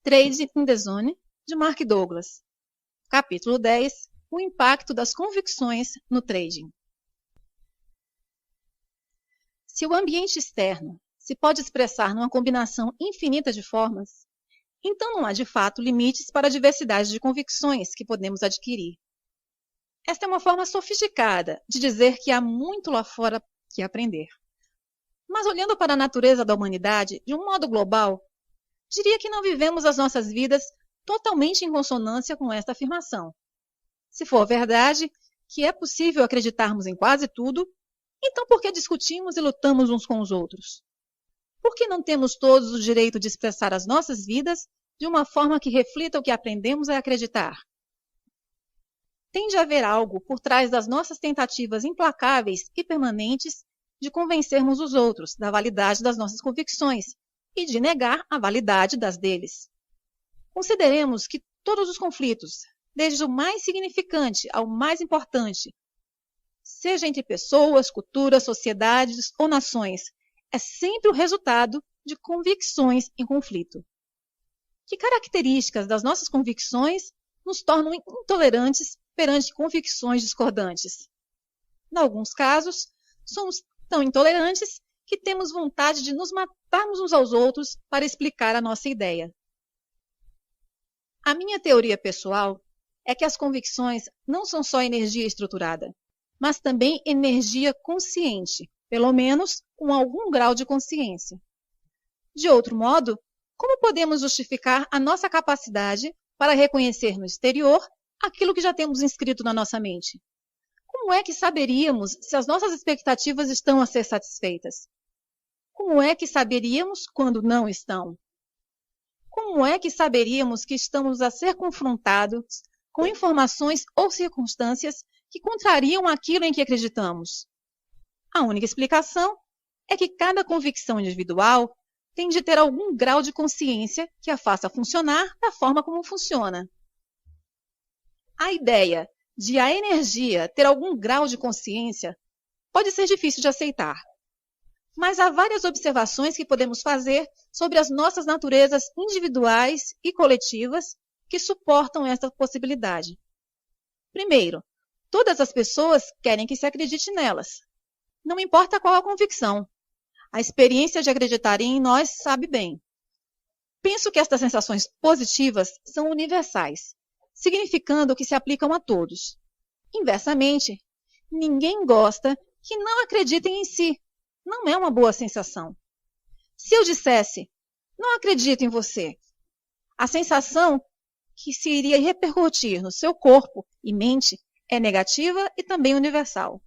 Trade in the Zone, de Mark Douglas. Capítulo 10. O impacto das convicções no trading. Se o ambiente externo se pode expressar numa combinação infinita de formas, então não há de fato limites para a diversidade de convicções que podemos adquirir. Esta é uma forma sofisticada de dizer que há muito lá fora que aprender. Mas olhando para a natureza da humanidade de um modo global, diria que não vivemos as nossas vidas totalmente em consonância com esta afirmação. Se for verdade que é possível acreditarmos em quase tudo, então por que discutimos e lutamos uns com os outros? Por que não temos todos o direito de expressar as nossas vidas de uma forma que reflita o que aprendemos a acreditar? Tem de haver algo por trás das nossas tentativas implacáveis e permanentes de convencermos os outros da validade das nossas convicções e de negar a validade das deles. Consideremos que todos os conflitos, desde o mais significante ao mais importante, seja entre pessoas, culturas, sociedades ou nações, é sempre o resultado de convicções em conflito. Que características das nossas convicções nos tornam intolerantes perante convicções discordantes? Em alguns casos, somos tão intolerantes que temos vontade de nos matarmos uns aos outros para explicar a nossa ideia. A minha teoria pessoal é que as convicções não são só energia estruturada, mas também energia consciente, pelo menos com algum grau de consciência. De outro modo, como podemos justificar a nossa capacidade para reconhecer no exterior aquilo que já temos inscrito na nossa mente? Como é que saberíamos se as nossas expectativas estão a ser satisfeitas? Como é que saberíamos quando não estão? Como é que saberíamos que estamos a ser confrontados com informações ou circunstâncias que contrariam aquilo em que acreditamos? A única explicação é que cada convicção individual tem de ter algum grau de consciência que a faça funcionar da forma como funciona. A ideia de a energia ter algum grau de consciência pode ser difícil de aceitar. Mas há várias observações que podemos fazer sobre as nossas naturezas individuais e coletivas que suportam esta possibilidade. Primeiro, todas as pessoas querem que se acredite nelas. Não importa qual a convicção. A experiência de acreditar em nós sabe bem. Penso que estas sensações positivas são universais, significando que se aplicam a todos. Inversamente, ninguém gosta que não acreditem em si. Não é uma boa sensação. Se eu dissesse, não acredito em você, a sensação que se iria repercutir no seu corpo e mente é negativa e também universal.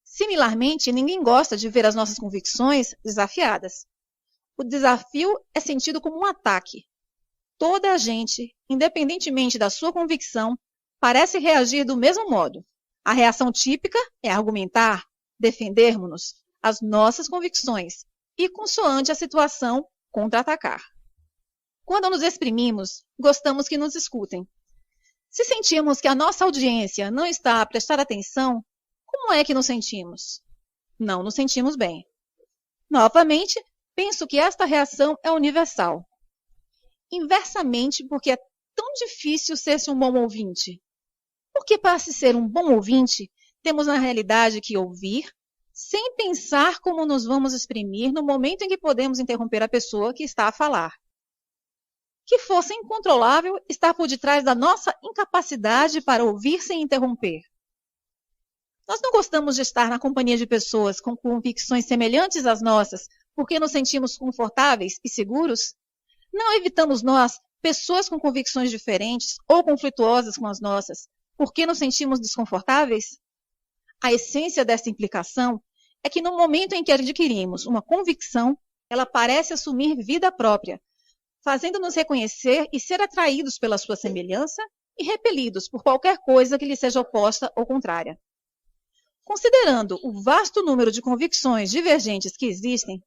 Similarmente, ninguém gosta de ver as nossas convicções desafiadas. O desafio é sentido como um ataque. Toda a gente, independentemente da sua convicção, parece reagir do mesmo modo. A reação típica é argumentar, defendermos-nos as nossas convicções e, consoante a situação, contra-atacar. Quando nos exprimimos, gostamos que nos escutem. Se sentimos que a nossa audiência não está a prestar atenção, como é que nos sentimos? Não nos sentimos bem. Novamente, penso que esta reação é universal. Inversamente, porque é tão difícil ser-se um bom ouvinte. Porque para se ser um bom ouvinte, temos na realidade que ouvir, sem pensar como nos vamos exprimir no momento em que podemos interromper a pessoa que está a falar. Que força incontrolável está por detrás da nossa incapacidade para ouvir sem interromper. Nós não gostamos de estar na companhia de pessoas com convicções semelhantes às nossas porque nos sentimos confortáveis e seguros? Não evitamos nós, pessoas com convicções diferentes ou conflituosas com as nossas, porque nos sentimos desconfortáveis? A essência desta implicação é que no momento em que adquirimos uma convicção, ela parece assumir vida própria, fazendo-nos reconhecer e ser atraídos pela sua semelhança e repelidos por qualquer coisa que lhe seja oposta ou contrária. Considerando o vasto número de convicções divergentes que existem,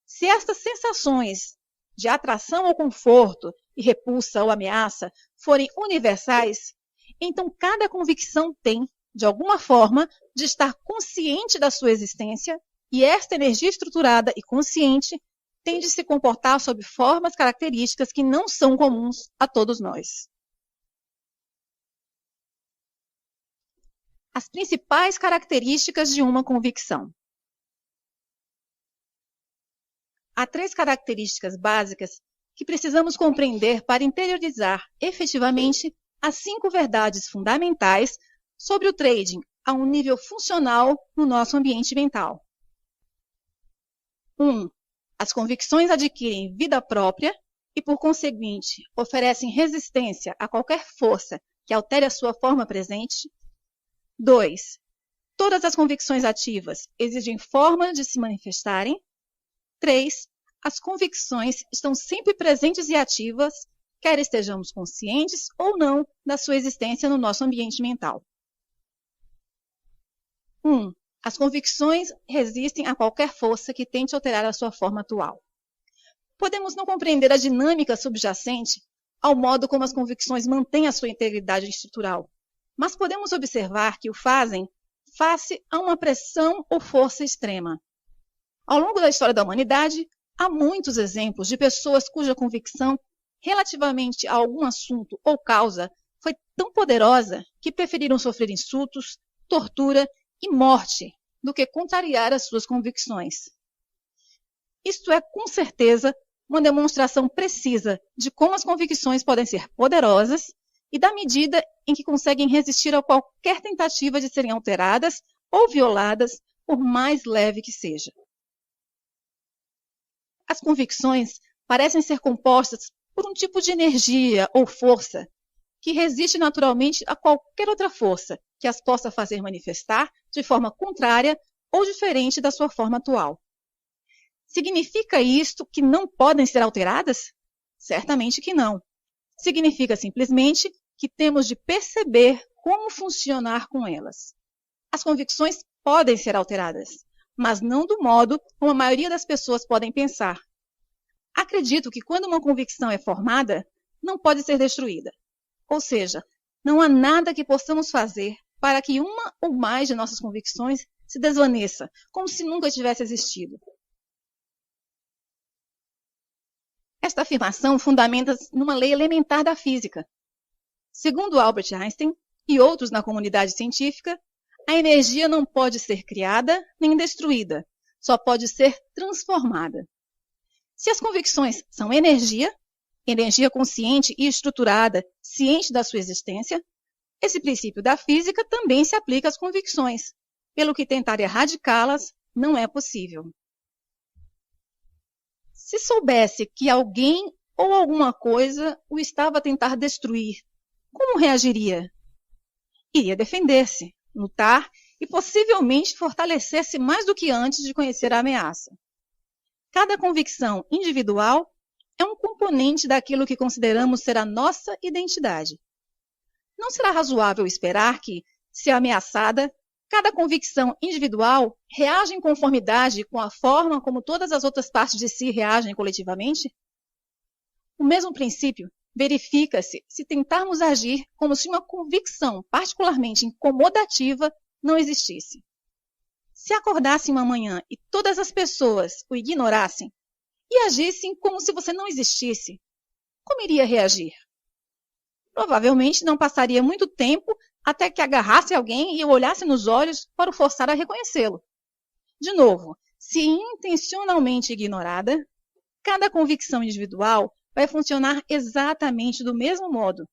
se estas sensações de atração ou conforto e repulsa ou ameaça forem universais, então cada convicção tem, de alguma forma, de estar consciente da sua existência, e esta energia estruturada e consciente tende a se comportar sob formas características que não são comuns a todos nós. As principais características de uma convicção. Há 3 características básicas que precisamos compreender para interiorizar efetivamente as 5 verdades fundamentais sobre o trading a um nível funcional no nosso ambiente mental. 1. As convicções adquirem vida própria e, por conseguinte, oferecem resistência a qualquer força que altere a sua forma presente. 2. Todas as convicções ativas exigem forma de se manifestarem. 3. As convicções estão sempre presentes e ativas, quer estejamos conscientes ou não da sua existência no nosso ambiente mental. 1. As convicções resistem a qualquer força que tente alterar a sua forma atual. Podemos não compreender a dinâmica subjacente ao modo como as convicções mantêm a sua integridade estrutural, mas podemos observar que o fazem face a uma pressão ou força extrema. Ao longo da história da humanidade, há muitos exemplos de pessoas cuja convicção relativamente a algum assunto ou causa foi tão poderosa que preferiram sofrer insultos, tortura e morte do que contrariar as suas convicções. Isto é, com certeza, uma demonstração precisa de como as convicções podem ser poderosas e da medida em que conseguem resistir a qualquer tentativa de serem alteradas ou violadas, por mais leve que seja. As convicções parecem ser compostas por um tipo de energia ou força que resiste naturalmente a qualquer outra força que as possa fazer manifestar de forma contrária ou diferente da sua forma atual. Significa isto que não podem ser alteradas? Certamente que não. Significa simplesmente que temos de perceber como funcionar com elas. As convicções podem ser alteradas, mas não do modo como a maioria das pessoas podem pensar. Acredito que quando uma convicção é formada, não pode ser destruída. Ou seja, não há nada que possamos fazer para que uma ou mais de nossas convicções se desvaneça, como se nunca tivesse existido. Esta afirmação fundamenta-se numa lei elementar da física. Segundo Albert Einstein e outros na comunidade científica, a energia não pode ser criada nem destruída, só pode ser transformada. Se as convicções são energia consciente e estruturada, ciente da sua existência, esse princípio da física também se aplica às convicções, pelo que tentar erradicá-las não é possível. Se soubesse que alguém ou alguma coisa o estava a tentar destruir, como reagiria? Iria defender-se, lutar e possivelmente fortalecer-se mais do que antes de conhecer a ameaça. Cada convicção individual é um componente daquilo que consideramos ser a nossa identidade. Não será razoável esperar que, se ameaçada, cada convicção individual reaja em conformidade com a forma como todas as outras partes de si reagem coletivamente? O mesmo princípio verifica-se se tentarmos agir como se uma convicção particularmente incomodativa não existisse. Se acordasse uma manhã e todas as pessoas o ignorassem e agissem como se você não existisse, como iria reagir? Provavelmente não passaria muito tempo até que agarrasse alguém e o olhasse nos olhos para o forçar a reconhecê-lo. De novo, se intencionalmente ignorada, cada convicção individual vai funcionar exatamente do mesmo modo.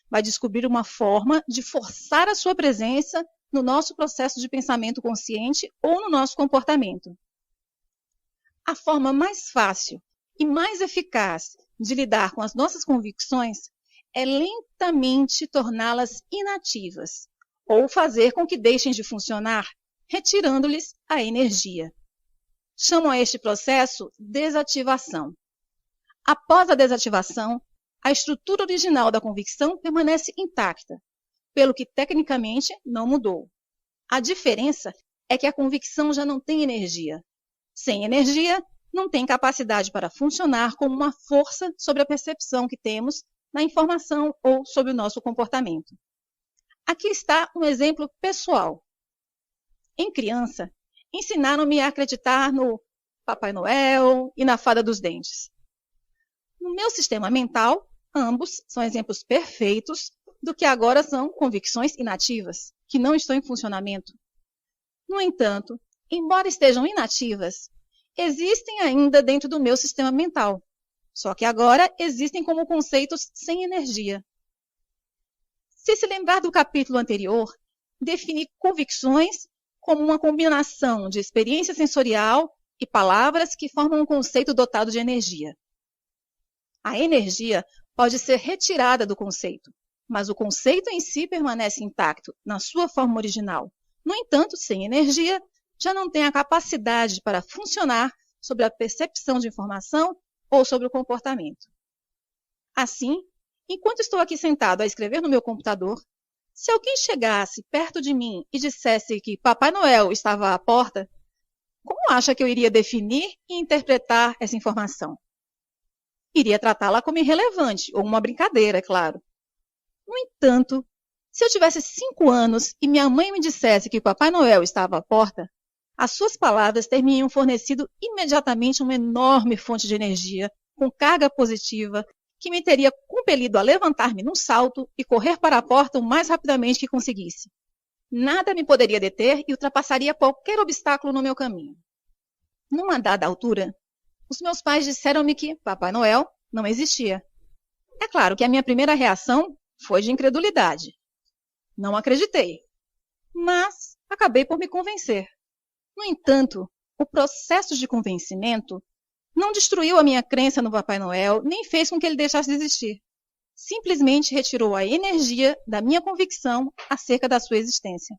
Vai descobrir uma forma de forçar a sua presença no nosso processo de pensamento consciente ou no nosso comportamento. A forma mais fácil e mais eficaz de lidar com as nossas convicções é lentamente torná-las inativas ou fazer com que deixem de funcionar, retirando-lhes a energia. Chamam a este processo desativação. Após a desativação, a estrutura original da convicção permanece intacta, pelo que tecnicamente não mudou. A diferença é que a convicção já não tem energia. Sem energia, não tem capacidade para funcionar como uma força sobre a percepção que temos na informação ou sobre o nosso comportamento. Aqui está um exemplo pessoal. Em criança, ensinaram-me a acreditar no Papai Noel e na Fada dos Dentes. No meu sistema mental, ambos são exemplos perfeitos do que agora são convicções inativas, que não estão em funcionamento. No entanto, embora estejam inativas, existem ainda dentro do meu sistema mental, só que agora existem como conceitos sem energia. Se lembrar do capítulo anterior, defini convicções como uma combinação de experiência sensorial e palavras que formam um conceito dotado de energia. A energia pode ser retirada do conceito, mas o conceito em si permanece intacto na sua forma original. No entanto, sem energia, já não tem a capacidade para funcionar sobre a percepção de informação ou sobre o comportamento. Assim, enquanto estou aqui sentado a escrever no meu computador, se alguém chegasse perto de mim e dissesse que Papai Noel estava à porta, como acha que eu iria definir e interpretar essa informação? Iria tratá-la como irrelevante, ou uma brincadeira, é claro. No entanto, se eu tivesse 5 anos e minha mãe me dissesse que Papai Noel estava à porta, as suas palavras teriam fornecido imediatamente uma enorme fonte de energia, com carga positiva, que me teria compelido a levantar-me num salto e correr para a porta o mais rapidamente que conseguisse. Nada me poderia deter e ultrapassaria qualquer obstáculo no meu caminho. Numa dada altura, os meus pais disseram-me que Papai Noel não existia. É claro que a minha primeira reação foi de incredulidade. Não acreditei, mas acabei por me convencer. No entanto, o processo de convencimento não destruiu a minha crença no Papai Noel, nem fez com que ele deixasse de existir. Simplesmente retirou a energia da minha convicção acerca da sua existência.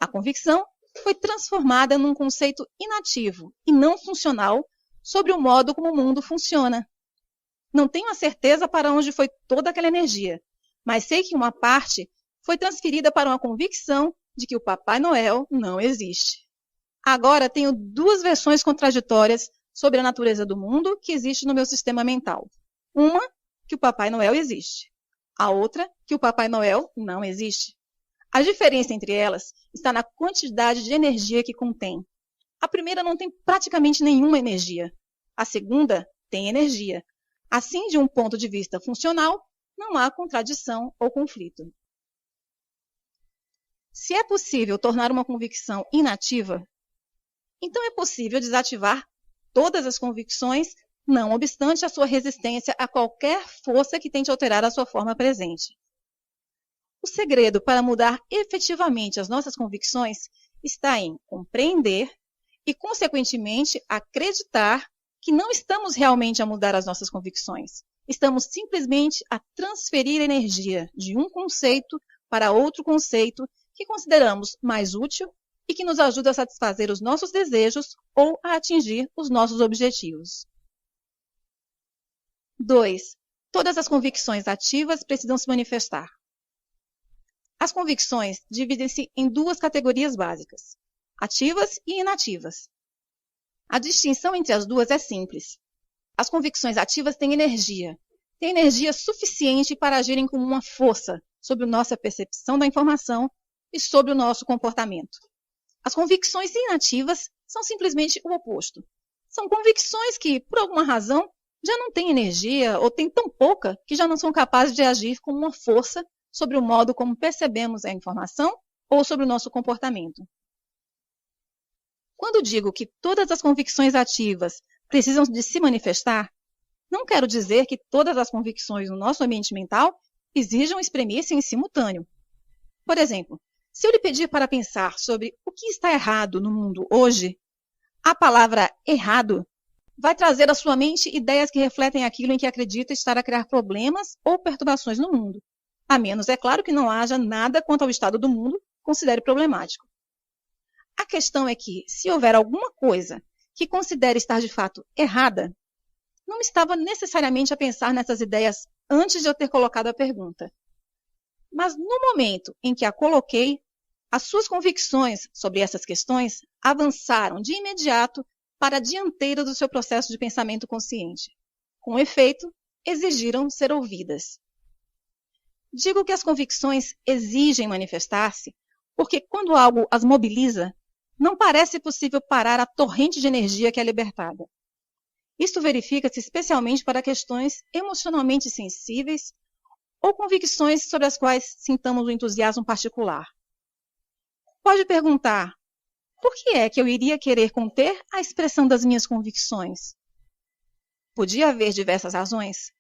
A convicção foi transformada num conceito inativo e não funcional sobre o modo como o mundo funciona. Não tenho a certeza para onde foi toda aquela energia, mas sei que uma parte foi transferida para uma convicção de que o Papai Noel não existe. Agora tenho 2 versões contraditórias sobre a natureza do mundo que existe no meu sistema mental. Uma, que o Papai Noel existe. A outra, que o Papai Noel não existe. A diferença entre elas está na quantidade de energia que contém. A primeira não tem praticamente nenhuma energia. A segunda tem energia. Assim, de um ponto de vista funcional, não há contradição ou conflito. Se é possível tornar uma convicção inativa, então é possível desativar todas as convicções, não obstante a sua resistência a qualquer força que tente alterar a sua forma presente. O segredo para mudar efetivamente as nossas convicções está em compreender e, consequentemente, acreditar que não estamos realmente a mudar as nossas convicções. Estamos simplesmente a transferir energia de um conceito para outro conceito que consideramos mais útil e que nos ajuda a satisfazer os nossos desejos ou a atingir os nossos objetivos. 2. Todas as convicções ativas precisam se manifestar. As convicções dividem-se em 2 categorias básicas, ativas e inativas. A distinção entre as duas é simples. As convicções ativas têm energia suficiente para agirem como uma força sobre nossa percepção da informação e sobre o nosso comportamento. As convicções inativas são simplesmente o oposto. São convicções que, por alguma razão, já não têm energia ou têm tão pouca que já não são capazes de agir como uma força sobre o modo como percebemos a informação ou sobre o nosso comportamento. Quando digo que todas as convicções ativas precisam de se manifestar, não quero dizer que todas as convicções no nosso ambiente mental exijam espremer-se em simultâneo. Por exemplo, se eu lhe pedir para pensar sobre o que está errado no mundo hoje, a palavra errado vai trazer à sua mente ideias que refletem aquilo em que acredita estar a criar problemas ou perturbações no mundo, a menos, é claro, que não haja nada quanto ao estado do mundo considere problemático. A questão é que, se houver alguma coisa que considere estar de fato errada, não estava necessariamente a pensar nessas ideias antes de eu ter colocado a pergunta. Mas no momento em que a coloquei, as suas convicções sobre essas questões avançaram de imediato para a dianteira do seu processo de pensamento consciente. Com efeito, exigiram ser ouvidas. Digo que as convicções exigem manifestar-se porque quando algo as mobiliza, não parece possível parar a torrente de energia que é libertada. Isto verifica-se especialmente para questões emocionalmente sensíveis ou convicções sobre as quais sintamos um entusiasmo particular. Pode perguntar, por que é que eu iria querer conter a expressão das minhas convicções? Podia haver diversas razões.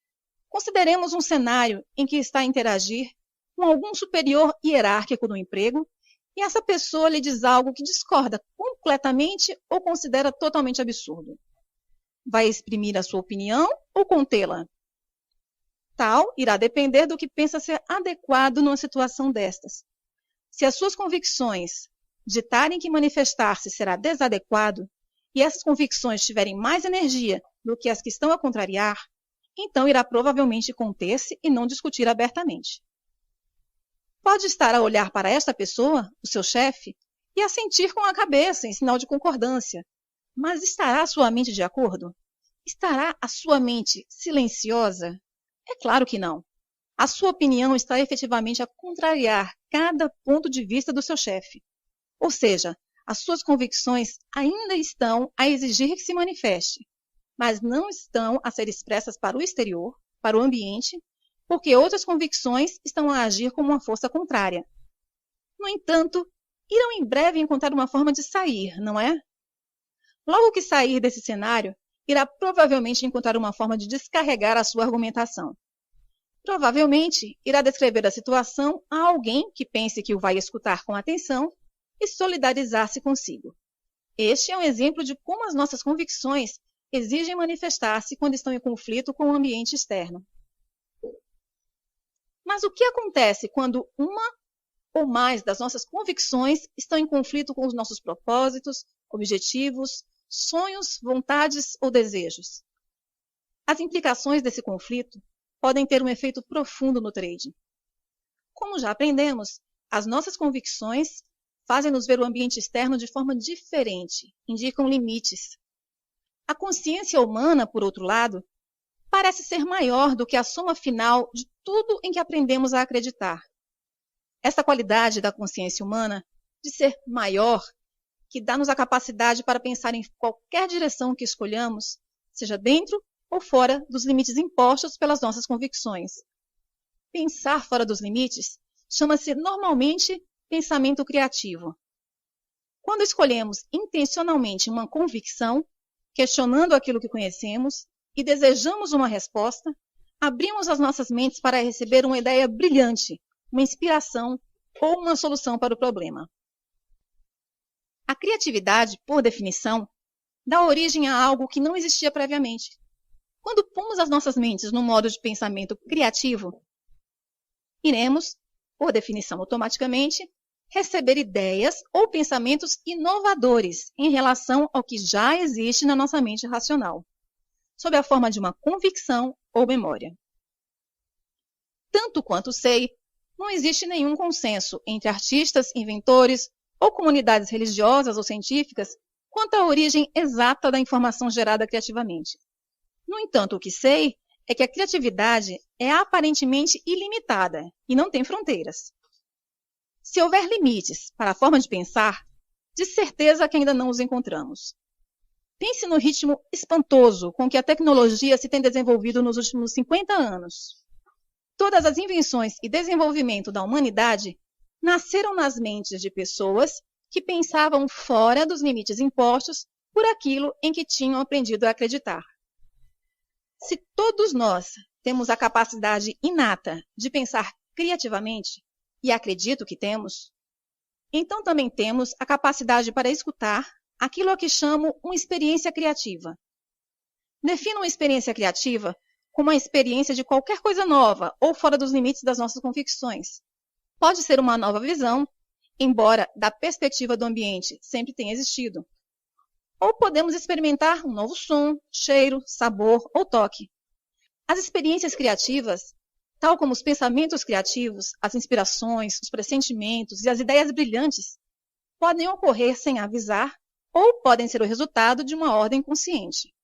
Consideremos um cenário em que está a interagir com algum superior hierárquico do emprego e essa pessoa lhe diz algo que discorda completamente ou considera totalmente absurdo. Vai exprimir a sua opinião ou contê-la? Tal irá depender do que pensa ser adequado numa situação destas. Se as suas convicções ditarem que manifestar-se será desadequado e essas convicções tiverem mais energia do que as que estão a contrariar, então irá provavelmente conter-se e não discutir abertamente. Pode estar a olhar para esta pessoa, o seu chefe, e a sentir com a cabeça em sinal de concordância, mas estará a sua mente de acordo? Estará a sua mente silenciosa? É claro que não. A sua opinião está efetivamente a contrariar cada ponto de vista do seu chefe. Ou seja, as suas convicções ainda estão a exigir que se manifeste, mas não estão a ser expressas para o exterior, para o ambiente, porque outras convicções estão a agir como uma força contrária. No entanto, irão em breve encontrar uma forma de sair, não é? Logo que sair desse cenário, irá provavelmente encontrar uma forma de descarregar a sua argumentação. Provavelmente, irá descrever a situação a alguém que pense que o vai escutar com atenção e solidarizar-se consigo. Este é um exemplo de como as nossas convicções exigem manifestar-se quando estão em conflito com o ambiente externo. Mas o que acontece quando uma ou mais das nossas convicções estão em conflito com os nossos propósitos, objetivos, sonhos, vontades ou desejos? As implicações desse conflito podem ter um efeito profundo no trading. Como já aprendemos, as nossas convicções fazem-nos ver o ambiente externo de forma diferente, indicam limites. A consciência humana, por outro lado, parece ser maior do que a soma final de tudo em que aprendemos a acreditar. Essa qualidade da consciência humana, de ser maior, que dá-nos a capacidade para pensar em qualquer direção que escolhamos, seja dentro ou fora dos limites impostos pelas nossas convicções. Pensar fora dos limites chama-se normalmente pensamento criativo. Quando escolhemos intencionalmente uma convicção, questionando aquilo que conhecemos e desejamos uma resposta, abrimos as nossas mentes para receber uma ideia brilhante, uma inspiração ou uma solução para o problema. A criatividade, por definição, dá origem a algo que não existia previamente. Quando pomos as nossas mentes no modo de pensamento criativo, iremos, por definição automaticamente, receber ideias ou pensamentos inovadores em relação ao que já existe na nossa mente racional, sob a forma de uma convicção ou memória. Tanto quanto sei, não existe nenhum consenso entre artistas, inventores ou comunidades religiosas ou científicas quanto à origem exata da informação gerada criativamente. No entanto, o que sei é que a criatividade é aparentemente ilimitada e não tem fronteiras. Se houver limites para a forma de pensar, de certeza que ainda não os encontramos. Pense no ritmo espantoso com que a tecnologia se tem desenvolvido nos últimos 50 anos. Todas as invenções e desenvolvimento da humanidade nasceram nas mentes de pessoas que pensavam fora dos limites impostos por aquilo em que tinham aprendido a acreditar. Se todos nós temos a capacidade inata de pensar criativamente, e acredito que temos, então também temos a capacidade para escutar aquilo a que chamo uma experiência criativa. Defino uma experiência criativa como a experiência de qualquer coisa nova ou fora dos limites das nossas convicções. Pode ser uma nova visão, embora da perspectiva do ambiente sempre tenha existido. Ou podemos experimentar um novo som, cheiro, sabor ou toque. As experiências criativas, tal como os pensamentos criativos, as inspirações, os pressentimentos e as ideias brilhantes, podem ocorrer sem avisar ou podem ser o resultado de uma ordem consciente.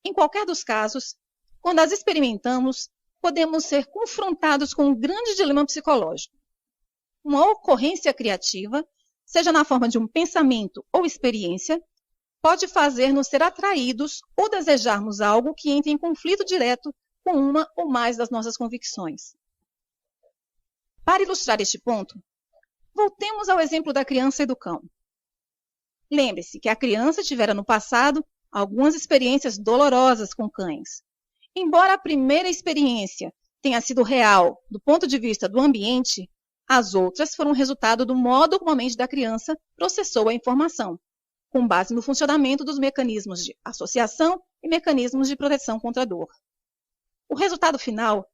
Em qualquer dos casos, quando as experimentamos, podemos ser confrontados com um grande dilema psicológico. Uma ocorrência criativa seja na forma de um pensamento ou experiência, pode fazer-nos ser atraídos ou desejarmos algo que entre em conflito direto com uma ou mais das nossas convicções. Para ilustrar este ponto, voltemos ao exemplo da criança e do cão. Lembre-se que a criança tivera no passado algumas experiências dolorosas com cães. Embora a primeira experiência tenha sido real do ponto de vista do ambiente, as outras foram resultado do modo como a mente da criança processou a informação, com base no funcionamento dos mecanismos de associação e mecanismos de proteção contra a dor. O resultado final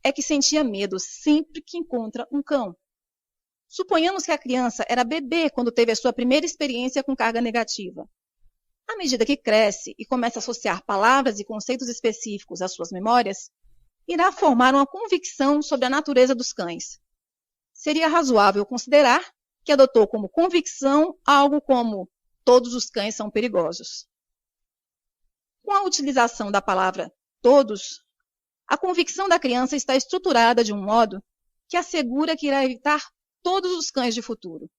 é que sentia medo sempre que encontra um cão. Suponhamos que a criança era bebê quando teve a sua primeira experiência com carga negativa. À medida que cresce e começa a associar palavras e conceitos específicos às suas memórias, irá formar uma convicção sobre a natureza dos cães. Seria razoável considerar que adotou como convicção algo como todos os cães são perigosos. Com a utilização da palavra todos, a convicção da criança está estruturada de um modo que assegura que irá evitar todos os cães de futuro.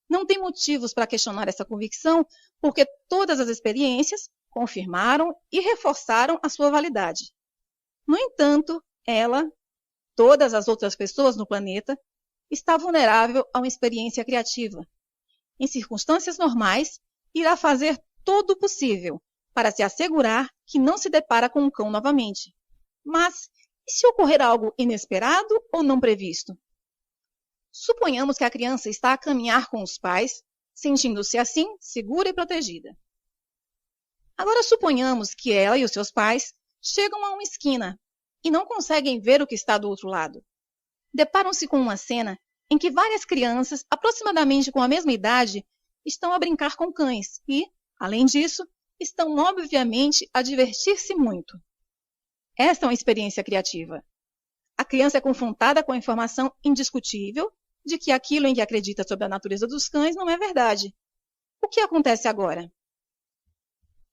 Não tem motivos para questionar essa convicção, porque todas as experiências confirmaram e reforçaram a sua validade. No entanto, ela, todas as outras pessoas no planeta, está vulnerável a uma experiência criativa. Em circunstâncias normais, irá fazer todo o possível para se assegurar que não se depara com um cão novamente. Mas, e se ocorrer algo inesperado ou não previsto? Suponhamos que a criança está a caminhar com os pais, sentindo-se assim segura e protegida. Agora suponhamos que ela e os seus pais chegam a uma esquina e não conseguem ver o que está do outro lado. Deparam-se com uma cena em que várias crianças, aproximadamente com a mesma idade, estão a brincar com cães e, além disso, estão obviamente a divertir-se muito. Esta é uma experiência criativa. A criança é confrontada com a informação indiscutível de que aquilo em que acredita sobre a natureza dos cães não é verdade. O que acontece agora?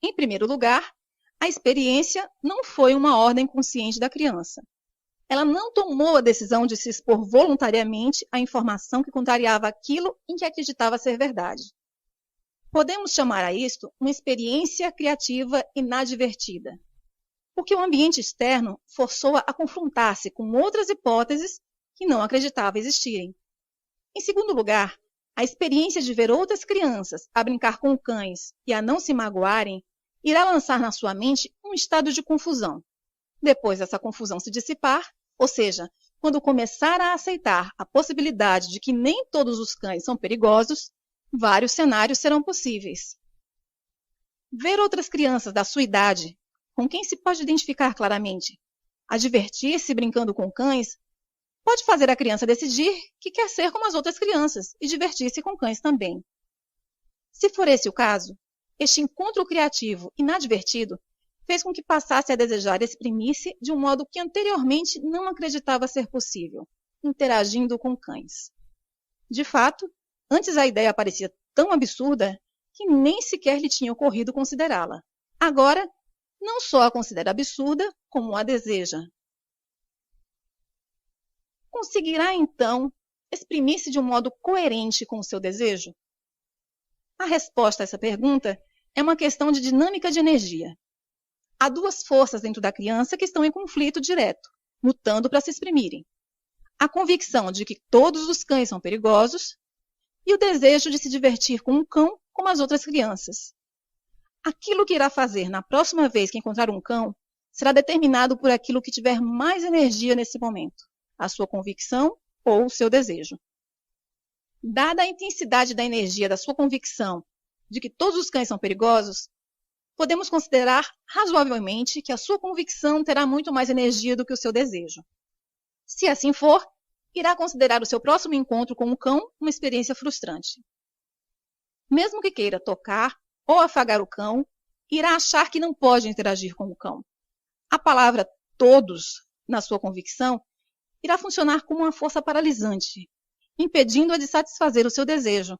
Em primeiro lugar, a experiência não foi uma ordem consciente da criança. Ela não tomou a decisão de se expor voluntariamente à informação que contrariava aquilo em que acreditava ser verdade. Podemos chamar a isto uma experiência criativa inadvertida, porque o ambiente externo forçou-a a confrontar-se com outras hipóteses que não acreditava existirem. Em segundo lugar, a experiência de ver outras crianças a brincar com cães e a não se magoarem irá lançar na sua mente um estado de confusão. Depois dessa confusão se dissipar, ou seja, quando começar a aceitar a possibilidade de que nem todos os cães são perigosos, vários cenários serão possíveis. Ver outras crianças da sua idade, com quem se pode identificar claramente, a divertir-se brincando com cães, pode fazer a criança decidir que quer ser como as outras crianças e divertir-se com cães também. Se for esse o caso, este encontro criativo inadvertido fez com que passasse a desejar exprimir-se de um modo que anteriormente não acreditava ser possível, interagindo com cães. De fato, antes a ideia parecia tão absurda que nem sequer lhe tinha ocorrido considerá-la. Agora, não só a considera absurda, como a deseja. Conseguirá, então, exprimir-se de um modo coerente com o seu desejo? A resposta a essa pergunta é uma questão de dinâmica de energia. Há duas forças dentro da criança que estão em conflito direto, lutando para se exprimirem. A convicção de que todos os cães são perigosos e o desejo de se divertir com um cão como as outras crianças. Aquilo que irá fazer na próxima vez que encontrar um cão será determinado por aquilo que tiver mais energia nesse momento, a sua convicção ou o seu desejo. Dada a intensidade da energia da sua convicção de que todos os cães são perigosos, podemos considerar razoavelmente que a sua convicção terá muito mais energia do que o seu desejo. Se assim for, irá considerar o seu próximo encontro com o cão uma experiência frustrante. Mesmo que queira tocar ou afagar o cão, irá achar que não pode interagir com o cão. A palavra todos, na sua convicção, irá funcionar como uma força paralisante, impedindo-a de satisfazer o seu desejo.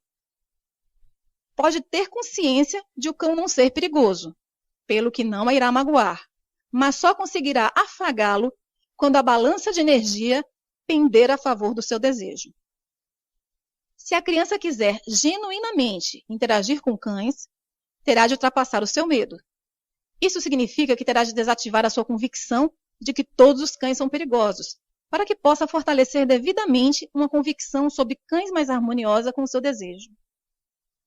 Pode ter consciência de o cão não ser perigoso, pelo que não a irá magoar, mas só conseguirá afagá-lo quando a balança de energia pender a favor do seu desejo. Se a criança quiser genuinamente interagir com cães, terá de ultrapassar o seu medo. Isso significa que terá de desativar a sua convicção de que todos os cães são perigosos, para que possa fortalecer devidamente uma convicção sobre cães mais harmoniosa com o seu desejo.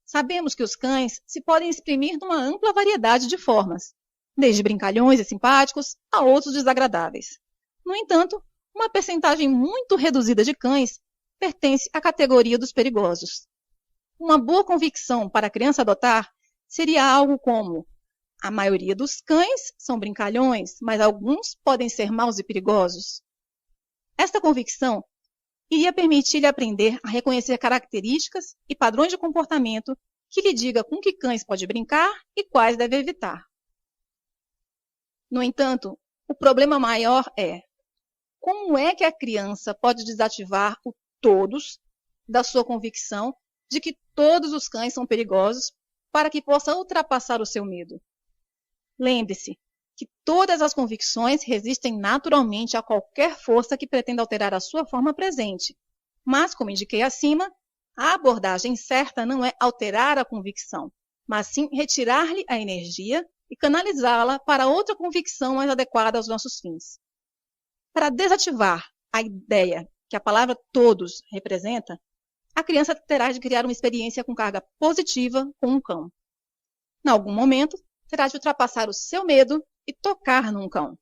Sabemos que os cães se podem exprimir numa ampla variedade de formas, desde brincalhões e simpáticos a outros desagradáveis. No entanto, uma percentagem muito reduzida de cães pertence à categoria dos perigosos. Uma boa convicção para a criança adotar seria algo como: a maioria dos cães são brincalhões, mas alguns podem ser maus e perigosos. Esta convicção iria permitir-lhe aprender a reconhecer características e padrões de comportamento que lhe diga com que cães pode brincar e quais deve evitar. No entanto, o problema maior é: como é que a criança pode desativar o todos da sua convicção de que todos os cães são perigosos para que possa ultrapassar o seu medo? Lembre-se que todas as convicções resistem naturalmente a qualquer força que pretenda alterar a sua forma presente. Mas, como indiquei acima, a abordagem certa não é alterar a convicção, mas sim retirar-lhe a energia e canalizá-la para outra convicção mais adequada aos nossos fins. Para desativar a ideia que a palavra todos representa, a criança terá de criar uma experiência com carga positiva com um cão. Em algum momento, terá de ultrapassar o seu medo e tocar num cão.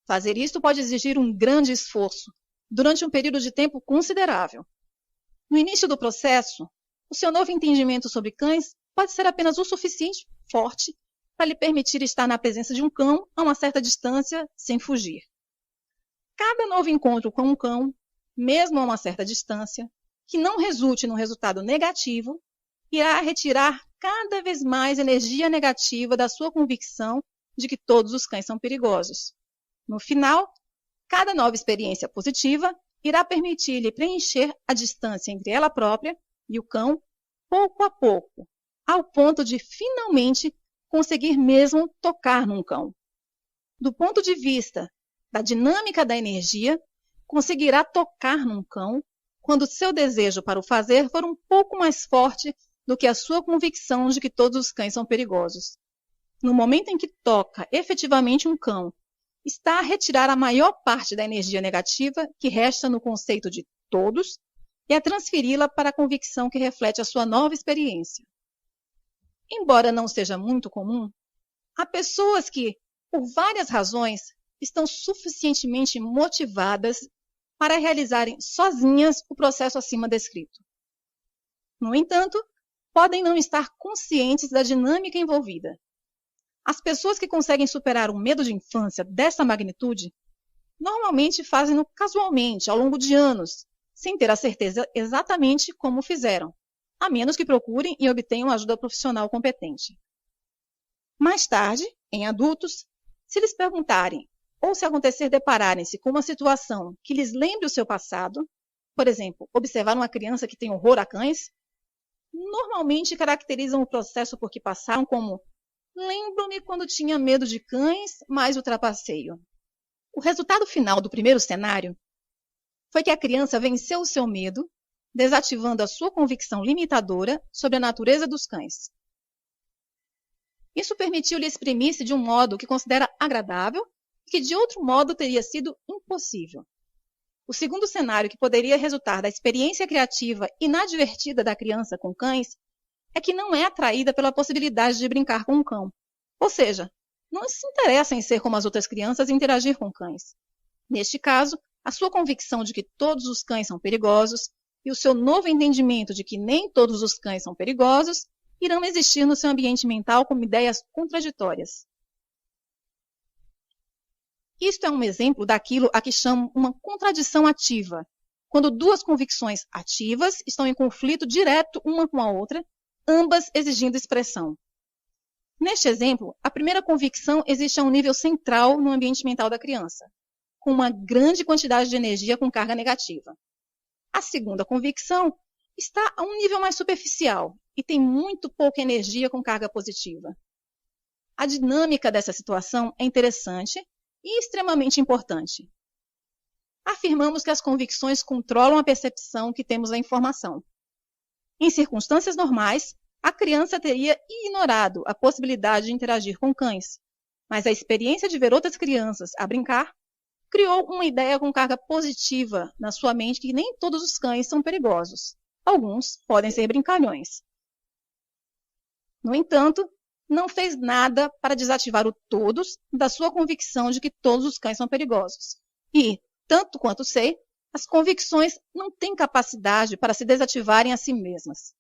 Fazer isto pode exigir um grande esforço, durante um período de tempo considerável. No início do processo, o seu novo entendimento sobre cães pode ser apenas o suficiente forte para lhe permitir estar na presença de um cão a uma certa distância, sem fugir. Cada novo encontro com um cão, mesmo a uma certa distância, que não resulte num resultado negativo, irá retirar cada vez mais energia negativa da sua convicção de que todos os cães são perigosos. No final, cada nova experiência positiva irá permitir-lhe preencher a distância entre ela própria e o cão, pouco a pouco, ao ponto de finalmente conseguir mesmo tocar num cão. Do ponto de vista da dinâmica da energia, conseguirá tocar num cão quando seu desejo para o fazer for um pouco mais forte do que a sua convicção de que todos os cães são perigosos. No momento em que toca efetivamente um cão, está a retirar a maior parte da energia negativa que resta no conceito de todos e a transferi-la para a convicção que reflete a sua nova experiência. Embora não seja muito comum, há pessoas que, por várias razões, estão suficientemente motivadas para realizarem sozinhas o processo acima descrito. No entanto, podem não estar conscientes da dinâmica envolvida. As pessoas que conseguem superar um medo de infância dessa magnitude normalmente fazem-no casualmente, ao longo de anos, sem ter a certeza exatamente como fizeram, a menos que procurem e obtenham ajuda profissional competente. Mais tarde, em adultos, se lhes perguntarem ou se acontecer depararem-se com uma situação que lhes lembre o seu passado, por exemplo, observar uma criança que tem horror a cães, normalmente caracterizam o processo por que passaram como: lembro-me quando tinha medo de cães, mas ultrapassei-o. O resultado final do primeiro cenário foi que a criança venceu o seu medo, desativando a sua convicção limitadora sobre a natureza dos cães. Isso permitiu-lhe exprimir-se de um modo que considera agradável e que de outro modo teria sido impossível. O segundo cenário, que poderia resultar da experiência criativa inadvertida da criança com cães, é que não é atraída pela possibilidade de brincar com um cão. Ou seja, não se interessa em ser como as outras crianças e interagir com cães. Neste caso, a sua convicção de que todos os cães são perigosos e o seu novo entendimento de que nem todos os cães são perigosos irão existir no seu ambiente mental como ideias contraditórias. Isto é um exemplo daquilo a que chamo uma contradição ativa, quando duas convicções ativas estão em conflito direto uma com a outra, ambas exigindo expressão. Neste exemplo, a primeira convicção existe a um nível central no ambiente mental da criança, com uma grande quantidade de energia com carga negativa. A segunda convicção está a um nível mais superficial e tem muito pouca energia com carga positiva. A dinâmica dessa situação é interessante e extremamente importante. afirmamos que as convicções controlam a percepção que temos da informação. Em circunstâncias normais, a criança teria ignorado a possibilidade de interagir com cães, mas a experiência de ver outras crianças a brincar criou uma ideia com carga positiva na sua mente que nem todos os cães são perigosos. Alguns podem ser brincalhões. No entanto, não fez nada para desativar o todos da sua convicção de que todos os cães são perigosos. E, tanto quanto sei, as convicções não têm capacidade para se desativarem a si mesmas.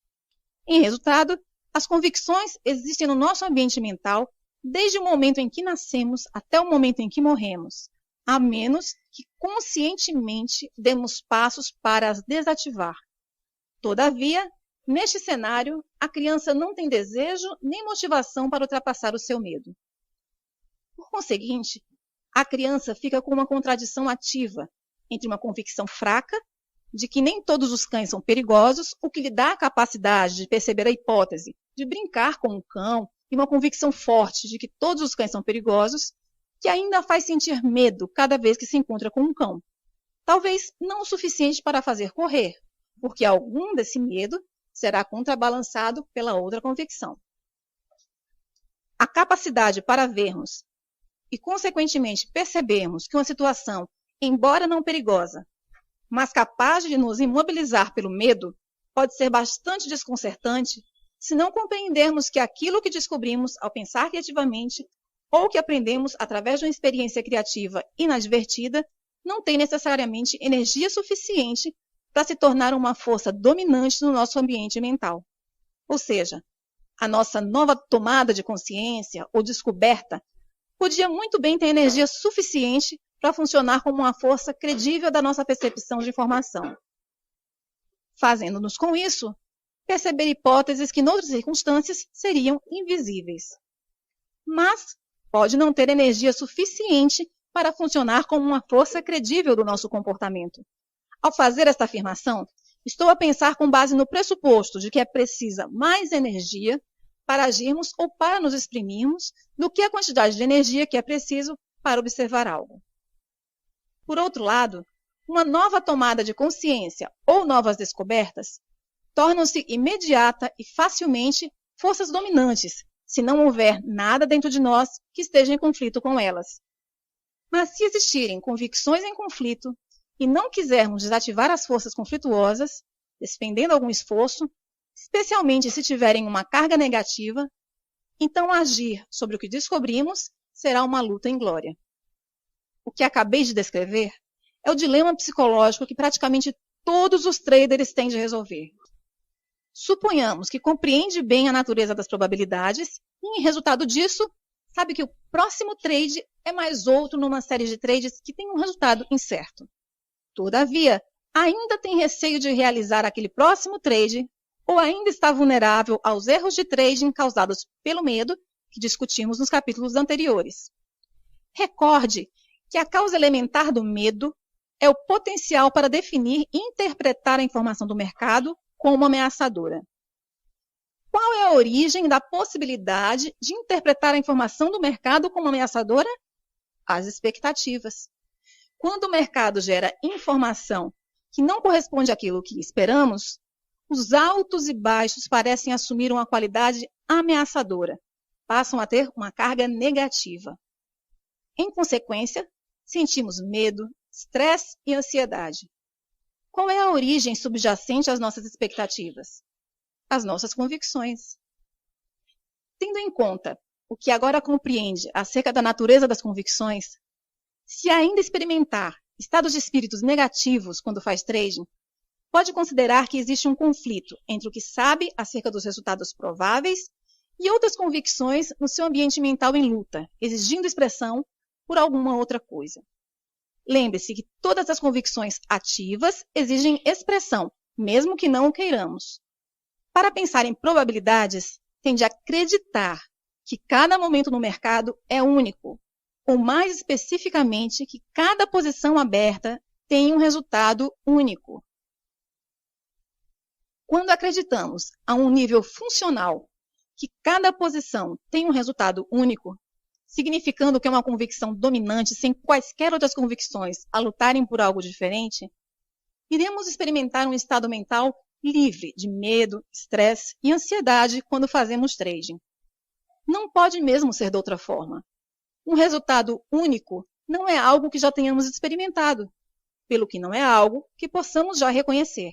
Em resultado, as convicções existem no nosso ambiente mental desde o momento em que nascemos até o momento em que morremos, a menos que conscientemente demos passos para as desativar. Todavia, neste cenário, a criança não tem desejo nem motivação para ultrapassar o seu medo. Por conseguinte, a criança fica com uma contradição ativa entre uma convicção fraca de que nem todos os cães são perigosos, o que lhe dá a capacidade de perceber a hipótese de brincar com um cão, e uma convicção forte de que todos os cães são perigosos, que ainda faz sentir medo cada vez que se encontra com um cão. Talvez não o suficiente para fazer correr, porque algum desse medo será contrabalançado pela outra convicção. A capacidade para vermos e, consequentemente, percebermos que uma situação, embora não perigosa, mas capaz de nos imobilizar pelo medo, pode ser bastante desconcertante se não compreendermos que aquilo que descobrimos ao pensar criativamente ou que aprendemos através de uma experiência criativa inadvertida não tem necessariamente energia suficiente para se tornar uma força dominante no nosso ambiente mental. Ou seja, a nossa nova tomada de consciência ou descoberta podia muito bem ter energia suficiente para funcionar como uma força credível da nossa percepção de informação. Fazendo-nos com isso, perceber hipóteses que, em outras circunstâncias, seriam invisíveis. Mas pode não ter energia suficiente para funcionar como uma força credível do nosso comportamento. Ao fazer esta afirmação, estou a pensar com base no pressuposto de que é precisa mais energia para agirmos ou para nos exprimirmos do que a quantidade de energia que é preciso para observar algo. Por outro lado, uma nova tomada de consciência ou novas descobertas tornam-se imediata e facilmente forças dominantes, se não houver nada dentro de nós que esteja em conflito com elas. Mas se existirem convicções em conflito e não quisermos desativar as forças conflituosas, despendendo algum esforço, especialmente se tiverem uma carga negativa, então agir sobre o que descobrimos será uma luta em glória. O que acabei de descrever é o dilema psicológico que praticamente todos os traders têm de resolver. Suponhamos que compreende bem a natureza das probabilidades e, em resultado disso, sabe que o próximo trade é mais outro numa série de trades que tem um resultado incerto. Todavia, ainda tem receio de realizar aquele próximo trade ou ainda está vulnerável aos erros de trading causados pelo medo que discutimos nos capítulos anteriores. Recorde que a causa elementar do medo é o potencial para definir e interpretar a informação do mercado como ameaçadora. Qual é a origem da possibilidade de interpretar a informação do mercado como ameaçadora? As expectativas. Quando o mercado gera informação que não corresponde àquilo que esperamos, os altos e baixos parecem assumir uma qualidade ameaçadora, passam a ter uma carga negativa. Em consequência, sentimos medo, estresse e ansiedade. Qual é a origem subjacente às nossas expectativas? As nossas convicções. Tendo em conta o que agora compreende acerca da natureza das convicções, se ainda experimentar estados de espíritos negativos quando faz trading, pode considerar que existe um conflito entre o que sabe acerca dos resultados prováveis e outras convicções no seu ambiente mental em luta, exigindo expressão por alguma outra coisa. Lembre-se que todas as convicções ativas exigem expressão, mesmo que não o queiramos. Para pensar em probabilidades, tem de acreditar que cada momento no mercado é único, ou mais especificamente que cada posição aberta tem um resultado único. Quando acreditamos a um nível funcional que cada posição tem um resultado único, significando que é uma convicção dominante sem quaisquer outras convicções a lutarem por algo diferente, iremos experimentar um estado mental livre de medo, estresse e ansiedade quando fazemos trading. Não pode mesmo ser de outra forma. Um resultado único não é algo que já tenhamos experimentado, pelo que não é algo que possamos já reconhecer.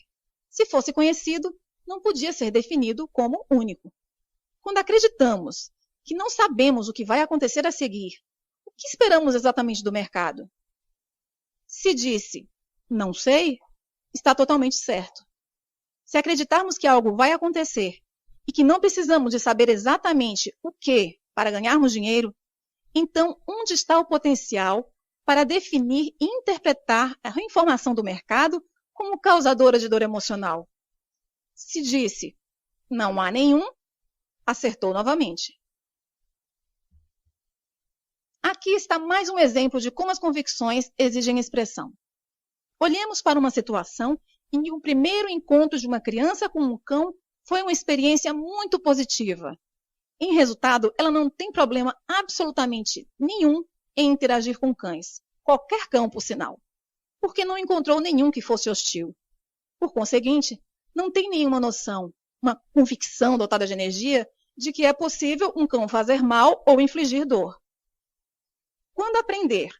Se fosse conhecido, não podia ser definido como único. Quando acreditamos que não sabemos o que vai acontecer a seguir, o que esperamos exatamente do mercado? Se disse, não sei, está totalmente certo. Se acreditarmos que algo vai acontecer e que não precisamos de saber exatamente o que para ganharmos dinheiro, então onde está o potencial para definir e interpretar a informação do mercado como causadora de dor emocional? Se disse, não há nenhum, acertou novamente. Aqui está mais um exemplo de como as convicções exigem expressão. Olhemos para uma situação em que o primeiro encontro de uma criança com um cão foi uma experiência muito positiva. Em resultado, ela não tem problema absolutamente nenhum em interagir com cães, qualquer cão, por sinal, porque não encontrou nenhum que fosse hostil. Por conseguinte, não tem nenhuma noção, uma convicção dotada de energia de que é possível um cão fazer mal ou infligir dor. Quando aprender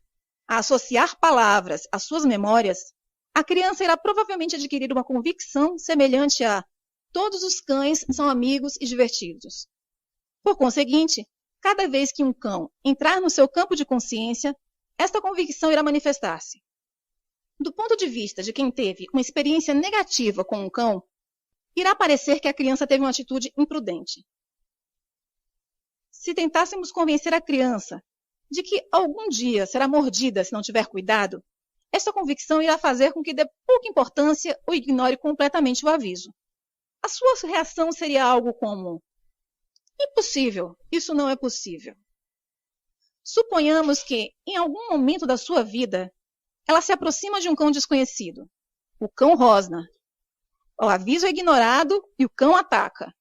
a associar palavras às suas memórias, a criança irá provavelmente adquirir uma convicção semelhante a todos os cães são amigos e divertidos. Por conseguinte, cada vez que um cão entrar no seu campo de consciência, esta convicção irá manifestar-se. Do ponto de vista de quem teve uma experiência negativa com um cão, irá parecer que a criança teve uma atitude imprudente. Se tentássemos convencer a criança de que algum dia será mordida se não tiver cuidado, esta convicção irá fazer com que dê pouca importância ou ignore completamente o aviso. A sua reação seria algo como: impossível, isso não é possível. Suponhamos que, em algum momento da sua vida, ela se aproxima de um cão desconhecido. O cão rosna. O aviso é ignorado e o cão ataca.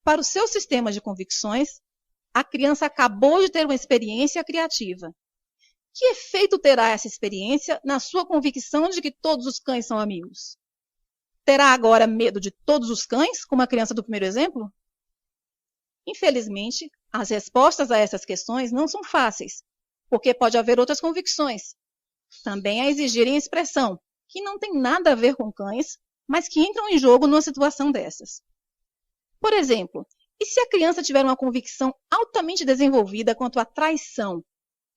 Para o seu sistema de convicções, a criança acabou de ter uma experiência criativa. Que efeito terá essa experiência na sua convicção de que todos os cães são amigos? Terá agora medo de todos os cães, como a criança do primeiro exemplo? Infelizmente, as respostas a essas questões não são fáceis, porque pode haver outras convicções, também a exigirem expressão, que não tem nada a ver com cães, mas que entram em jogo numa situação dessas. Por exemplo, e se a criança tiver uma convicção altamente desenvolvida quanto à traição?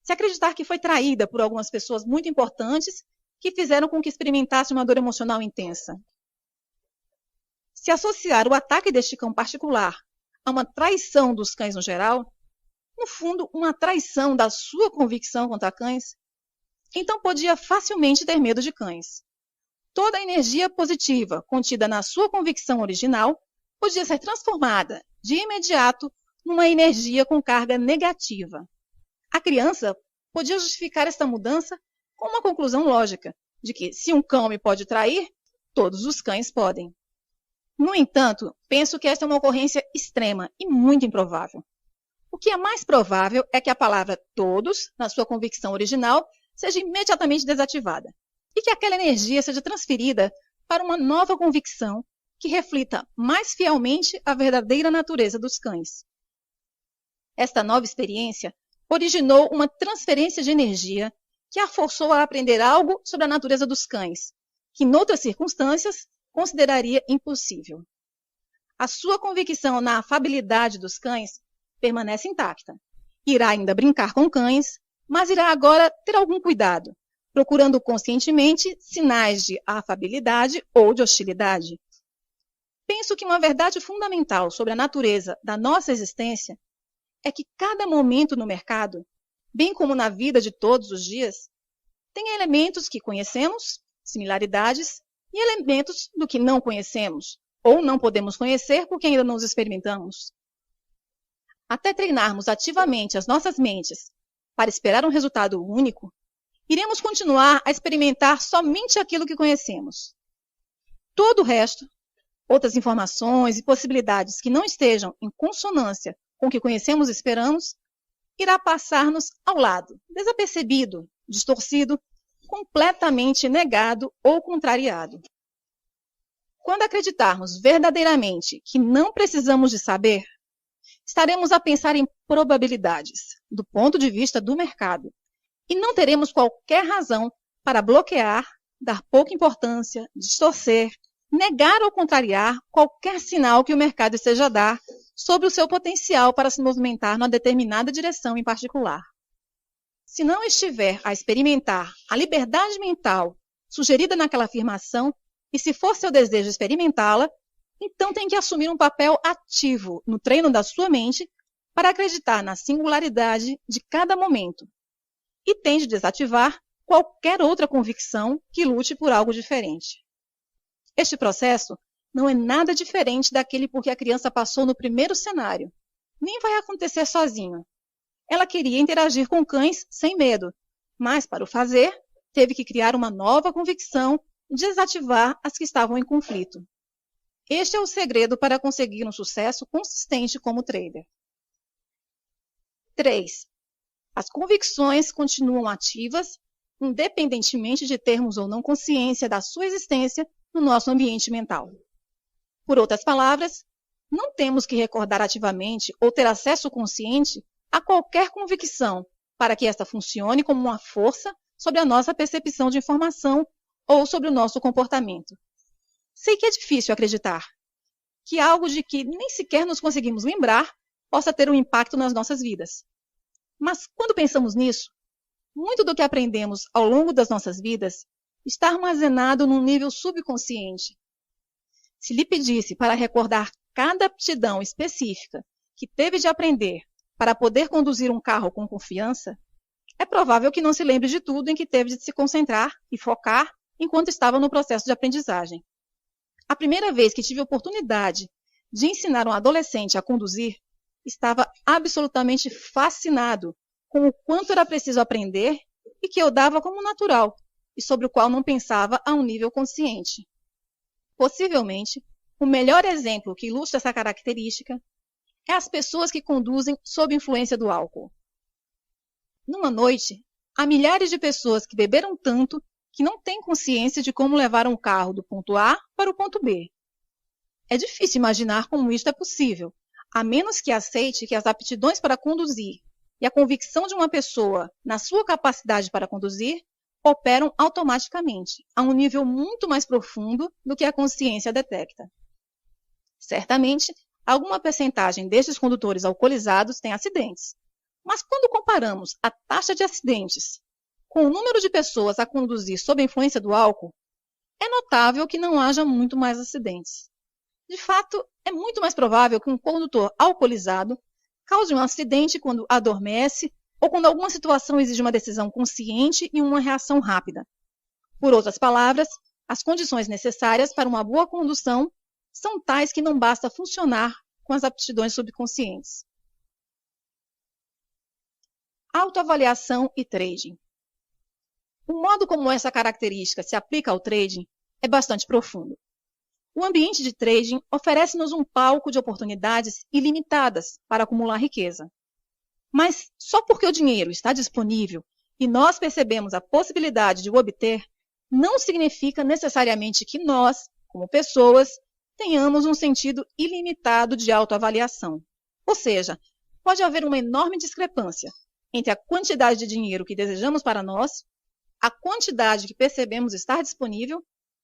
Se acreditar que foi traída por algumas pessoas muito importantes que fizeram com que experimentasse uma dor emocional intensa. Se associar o ataque deste cão particular a uma traição dos cães no geral, no fundo, uma traição da sua convicção contra cães, então podia facilmente ter medo de cães. Toda a energia positiva contida na sua convicção original podia ser transformada de imediato numa energia com carga negativa. A criança podia justificar esta mudança com uma conclusão lógica, de que se um cão me pode trair, todos os cães podem. No entanto, penso que esta é uma ocorrência extrema e muito improvável. O que é mais provável é que a palavra todos, na sua convicção original, seja imediatamente desativada, e que aquela energia seja transferida para uma nova convicção que reflita mais fielmente a verdadeira natureza dos cães. Esta nova experiência originou uma transferência de energia que a forçou a aprender algo sobre a natureza dos cães, que, em outras circunstâncias, consideraria impossível. A sua convicção na afabilidade dos cães permanece intacta. Irá ainda brincar com cães, mas irá agora ter algum cuidado, procurando conscientemente sinais de afabilidade ou de hostilidade. Penso que uma verdade fundamental sobre a natureza da nossa existência é que cada momento no mercado, bem como na vida de todos os dias, tem elementos que conhecemos, similaridades, e elementos do que não conhecemos, ou não podemos conhecer porque ainda não os experimentamos. Até treinarmos ativamente as nossas mentes para esperar um resultado único, iremos continuar a experimentar somente aquilo que conhecemos. Todo o resto, outras informações e possibilidades que não estejam em consonância com o que conhecemos e esperamos, irá passar-nos ao lado, desapercebido, distorcido, completamente negado ou contrariado. Quando acreditarmos verdadeiramente que não precisamos de saber, estaremos a pensar em probabilidades, do ponto de vista do mercado, e não teremos qualquer razão para bloquear, dar pouca importância, distorcer, negar ou contrariar qualquer sinal que o mercado esteja a dar sobre o seu potencial para se movimentar numa determinada direção em particular. Se não estiver a experimentar a liberdade mental sugerida naquela afirmação, e se for seu desejo experimentá-la, então tem que assumir um papel ativo no treino da sua mente para acreditar na singularidade de cada momento, e tem de desativar qualquer outra convicção que lute por algo diferente. Este processo não é nada diferente daquele por que a criança passou no primeiro cenário. Nem vai acontecer sozinho. Ela queria interagir com cães sem medo, mas, para o fazer, teve que criar uma nova convicção e desativar as que estavam em conflito. Este é o segredo para conseguir um sucesso consistente como trader. 3. As convicções continuam ativas, independentemente de termos ou não consciência da sua existência no nosso ambiente mental. Por outras palavras, não temos que recordar ativamente ou ter acesso consciente a qualquer convicção para que esta funcione como uma força sobre a nossa percepção de informação ou sobre o nosso comportamento. Sei que é difícil acreditar que algo de que nem sequer nos conseguimos lembrar possa ter um impacto nas nossas vidas. Mas quando pensamos nisso, muito do que aprendemos ao longo das nossas vidas está armazenado num nível subconsciente. Se lhe pedisse para recordar cada aptidão específica que teve de aprender para poder conduzir um carro com confiança, é provável que não se lembre de tudo em que teve de se concentrar e focar enquanto estava no processo de aprendizagem. A primeira vez que tive a oportunidade de ensinar um adolescente a conduzir, estava absolutamente fascinado com o quanto era preciso aprender e que eu dava como natural, e sobre o qual não pensava a um nível consciente. Possivelmente, o melhor exemplo que ilustra essa característica é as pessoas que conduzem sob influência do álcool. Numa noite, há milhares de pessoas que beberam tanto que não têm consciência de como levar um carro do ponto A para o ponto B. É difícil imaginar como isto é possível, a menos que aceite que as aptidões para conduzir e a convicção de uma pessoa na sua capacidade para conduzir operam automaticamente, a um nível muito mais profundo do que a consciência detecta. Certamente, alguma percentagem destes condutores alcoolizados tem acidentes, mas quando comparamos a taxa de acidentes com o número de pessoas a conduzir sob a influência do álcool, é notável que não haja muito mais acidentes. De fato, é muito mais provável que um condutor alcoolizado cause um acidente quando adormece ou quando alguma situação exige uma decisão consciente e uma reação rápida. Por outras palavras, as condições necessárias para uma boa condução são tais que não basta funcionar com as aptidões subconscientes. Autoavaliação e trading. O modo como essa característica se aplica ao trading é bastante profundo. O ambiente de trading oferece-nos um palco de oportunidades ilimitadas para acumular riqueza. Mas só porque o dinheiro está disponível e nós percebemos a possibilidade de o obter, não significa necessariamente que nós, como pessoas, tenhamos um sentido ilimitado de autoavaliação. Ou seja, pode haver uma enorme discrepância entre a quantidade de dinheiro que desejamos para nós, a quantidade que percebemos estar disponível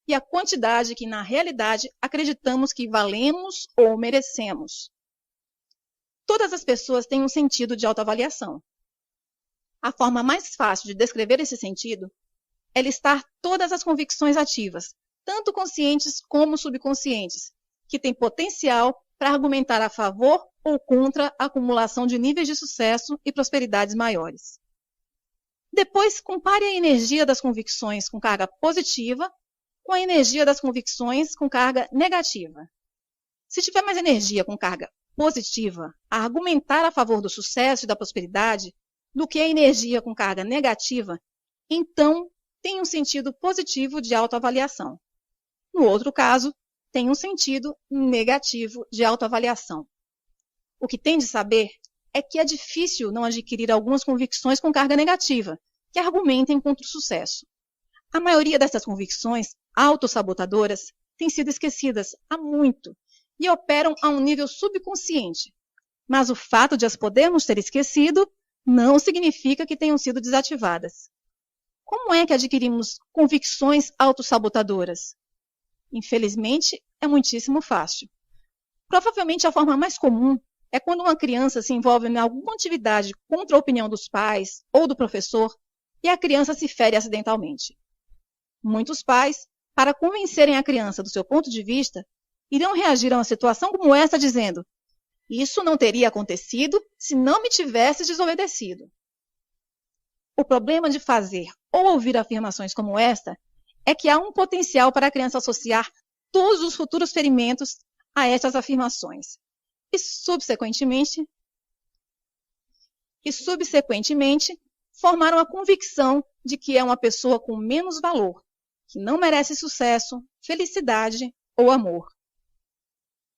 e a quantidade que, na realidade, acreditamos que valemos ou merecemos. Todas as pessoas têm um sentido de autoavaliação. A forma mais fácil de descrever esse sentido é listar todas as convicções ativas, tanto conscientes como subconscientes, que têm potencial para argumentar a favor ou contra a acumulação de níveis de sucesso e prosperidades maiores. Depois, compare a energia das convicções com carga positiva com a energia das convicções com carga negativa. Se tiver mais energia com carga positiva a argumentar a favor do sucesso e da prosperidade do que a energia com carga negativa, então tem um sentido positivo de autoavaliação. No outro caso, tem um sentido negativo de autoavaliação. O que tem de saber é que é difícil não adquirir algumas convicções com carga negativa, que argumentem contra o sucesso. A maioria dessas convicções autossabotadoras têm sido esquecidas há muito e operam a um nível subconsciente. Mas o fato de as podermos ter esquecido não significa que tenham sido desativadas. Como é que adquirimos convicções autossabotadoras? Infelizmente, é muitíssimo fácil. Provavelmente a forma mais comum é quando uma criança se envolve em alguma atividade contra a opinião dos pais ou do professor e a criança se fere acidentalmente. Muitos pais, para convencerem a criança do seu ponto de vista, irão reagir a uma situação como essa dizendo: isso não teria acontecido se não me tivesse desobedecido. O problema de fazer ou ouvir afirmações como esta é que há um potencial para a criança associar todos os futuros ferimentos a estas afirmações e, subsequentemente, formar uma convicção de que é uma pessoa com menos valor, que não merece sucesso, felicidade ou amor.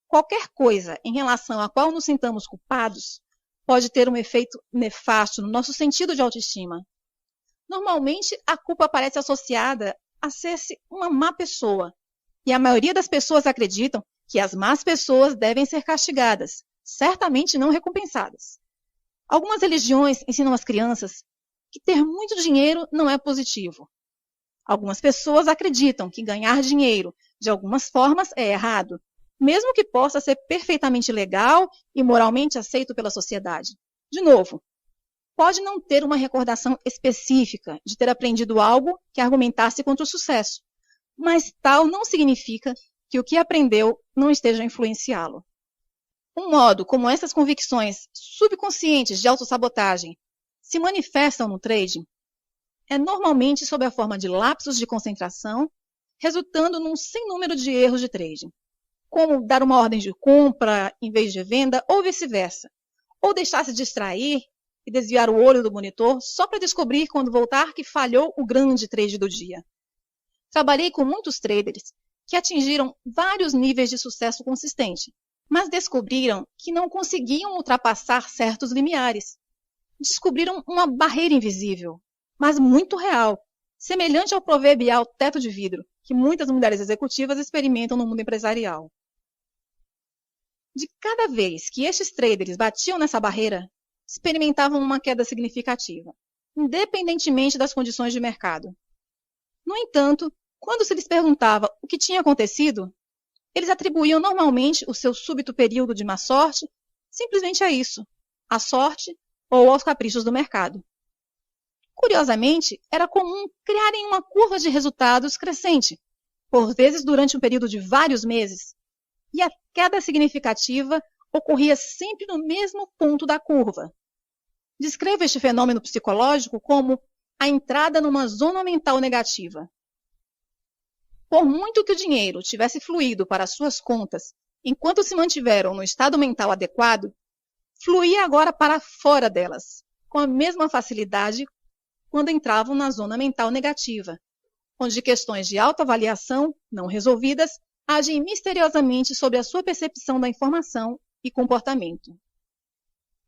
Qualquer coisa em relação à qual nos sintamos culpados pode ter um efeito nefasto no nosso sentido de autoestima. Normalmente, a culpa parece associada a ser-se uma má pessoa, e a maioria das pessoas acreditam que as más pessoas devem ser castigadas, certamente não recompensadas. Algumas religiões ensinam às crianças que ter muito dinheiro não é positivo. Algumas pessoas acreditam que ganhar dinheiro de algumas formas é errado, mesmo que possa ser perfeitamente legal e moralmente aceito pela sociedade. De novo, pode não ter uma recordação específica de ter aprendido algo que argumentasse contra o sucesso, mas tal não significa que o que aprendeu não esteja a influenciá-lo. Um modo como essas convicções subconscientes de autossabotagem se manifestam no trading é normalmente sob a forma de lapsos de concentração, resultando num sem número de erros de trading, como dar uma ordem de compra em vez de venda ou vice-versa, ou deixar-se distrair e desviar o olho do monitor só para descobrir quando voltar que falhou o grande trade do dia. Trabalhei com muitos traders que atingiram vários níveis de sucesso consistente, mas descobriram que não conseguiam ultrapassar certos limiares. Descobriram uma barreira invisível, mas muito real, semelhante ao proverbial teto de vidro que muitas mulheres executivas experimentam no mundo empresarial. De cada vez que estes traders batiam nessa barreira, experimentavam uma queda significativa, independentemente das condições de mercado. No entanto, quando se lhes perguntava o que tinha acontecido, eles atribuíam normalmente o seu súbito período de má sorte simplesmente a isso, à sorte ou aos caprichos do mercado. Curiosamente, era comum criarem uma curva de resultados crescente, por vezes durante um período de vários meses, e a queda significativa ocorria sempre no mesmo ponto da curva. Descrevo este fenômeno psicológico como a entrada numa zona mental negativa. Por muito que o dinheiro tivesse fluído para suas contas enquanto se mantiveram no estado mental adequado, fluía agora para fora delas, com a mesma facilidade quando entravam na zona mental negativa, onde questões de autoavaliação não resolvidas agem misteriosamente sobre a sua percepção da informação e comportamento.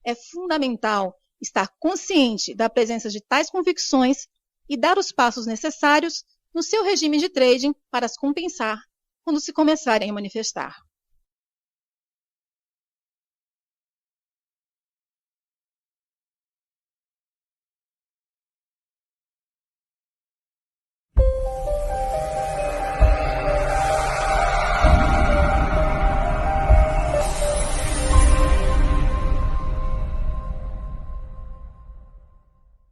É fundamental estar consciente da presença de tais convicções e dar os passos necessários no seu regime de trading para as compensar quando se começarem a manifestar.